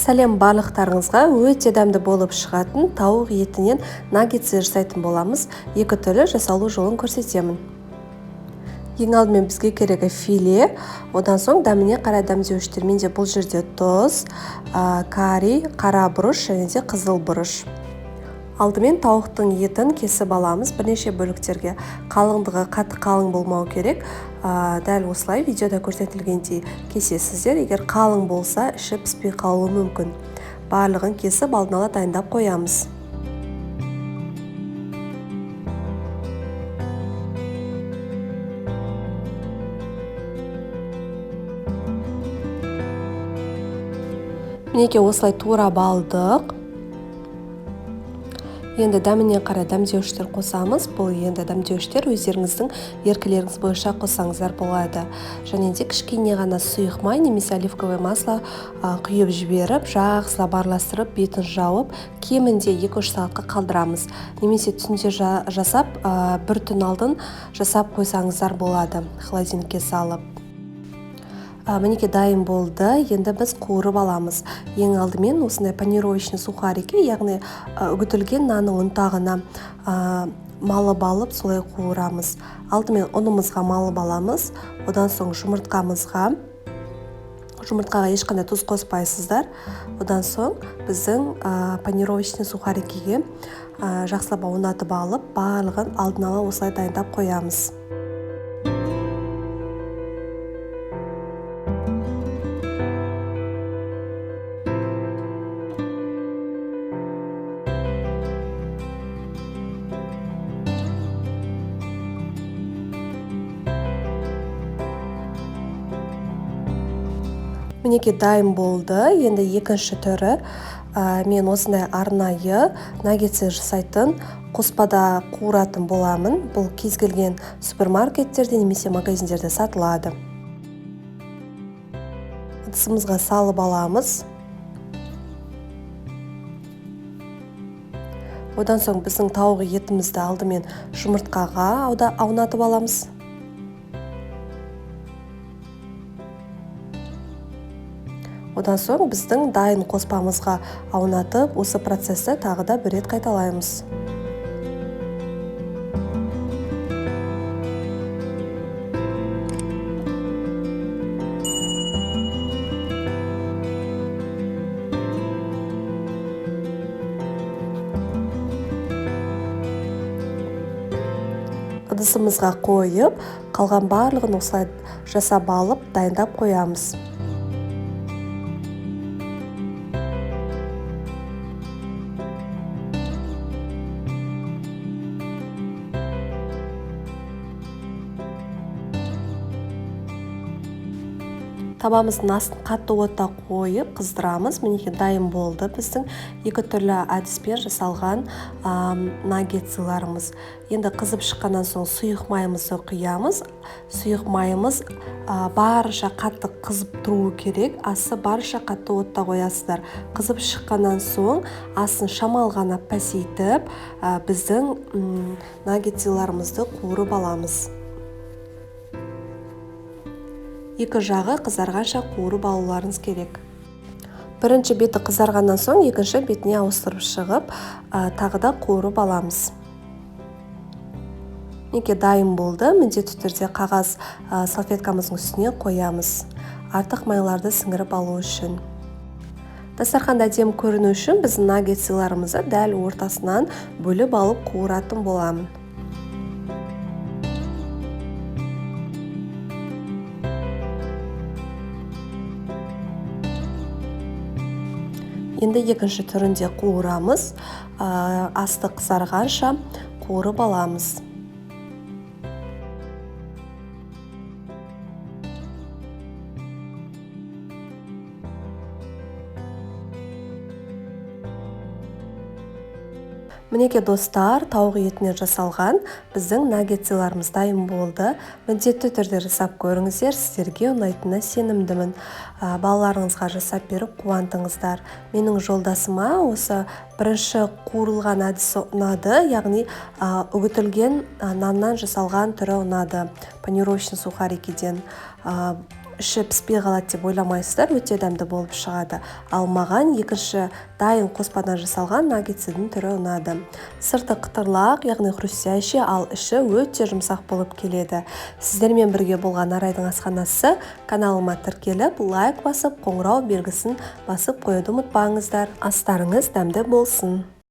Сәлем барлықтарыңызға, өте дәмді болып шығатын тауық етінен наггетс жасайтын боламыз. Екі түрлі жасалу жолын көрсетемін. Ең алдымен бізге керегі филе, одан соң дәміне қарай дәмдеуіштермен де бұл жерде тұз, карри, қара бұрыш және де қызыл бұрыш. Алдымен тауықтың етін кесіп аламыз бірнеше бөліктерге. Қалыңдығы қатты қалың болмау керек. Дәл осылай видеода көрсетілгендей кесесіздер. Егер қалың болса, іші піспей қалуы мүмкін. Барлығын кесіп алдын ала дайындап қоямыз. Мінекей осылай турап алдық. Енді дәміне қарай дәмдеуіштер қосамыз. Бұл енді дәмдеуіштер өздеріңіздің еркілеріңіз бойынша қоссаңыздар болады. Және де кішкене ғана сұйық май немесе оливковое масло құйып жіберіп, жақсылап араластырып, бетін жауып, кемінде 2-3 сағатқа қалдырамыз. Немесе түнде жасап, бір түн алдын жасап қойсаңыздар болады, холодильникке салып. Мінекей дайын болды. Енді біз қуырып аламыз. Ең алдымен осындай панировочный сухарики, яғни үгітілген нанның ұнтағына малып алып, солай қуырамыз. Алдымен ұнымызға малып аламыз. Одан соң жұмыртқаға ешқандай тұз қоспайсыздар. Одан соң біздің панировочный сухарикиге жақсылап аунатып алып, барлығын алдын ала осылай дайындап қоямыз. Мінекей дайын болды. Енді екінші түрі мен осындай арнайы наггетс жасайтын қоспада қуыратын боламын. Бұл кез келген супермаркеттерде немесе магазиндерде сатылады. Ыдысымызға салып аламыз. Одан соң біздің тауық етімізді алдымен жұмыртқаға аунатып аламыз. Одан соң біздің дайын қоспамызға аунатып, осы процесті тағы да бір рет қайталаймыз. Ыдысымызға қойып, қалған барлығын осылай жасап алып, дайындап қоямыз. Табамыздың астын қатты отта қойып қыздырамыз. Мінекей дайын болды біздің екі түрлі әдіспен жасалған наггетсыларымыз. Енді қызып шыққаннан соң сұйық майымызды құямыз. Сұйық майымыз барынша қатты қызып тұруы керек. Асы барынша қатты отта қоясыздар. Қызып шыққаннан соң асын шамал ғана пәсейтіп, біздің наггетсыларымызды қуырып аламыз. Екі жағы қызарғанша қуырып алуларыңыз керек. Бірінші беті қызарғаннан соң екінші бетіне ауыстырып шығып, тағы да қуырып аламыз. Мінекей дайын болды. Міндетті түрде қағаз салфеткамыздың үстіне қоямыз. Артық майларды сіңіріп алу үшін. Дастарханда әдемі көріну үшін біздің наггетсыларымызды дәл ортасынан бөліп алып қуыратын боламын. Енді екінші түрінде қуырамыз. Асты қызарғанша қуырып аламыз. Мінекей достар, тауық етінен жасалған біздің наггетсыларымыз дайын болды. Міндетті түрде жасап көріңіздер, сіздерге ұнайтынына сенімдімін. Балаларыңызға жасап беріп қуантыңыздар. Менің жолдасыма осы бірінші қуырылған әдісі ұнады, яғни үгітілген наннан жасалған түрі ұнады, панировочный сухарикиден. іші піспей қалады деп ойламайсыздар, өте дәмді болып шығады. Ал маған екінші дайын қоспадан жасалған наггетсінің түрі ұнады. Сырты қытырлақ, яғни хрустящий, ал іші өте жұмсақ болып келеді. Сіздермен бірге болған Арайдың асханасы. Каналыма тіркеліп, лайк басып, қоңырау белгісін басып қоюды ұмытпаңыздар. Астарыңыз дәмді болсын.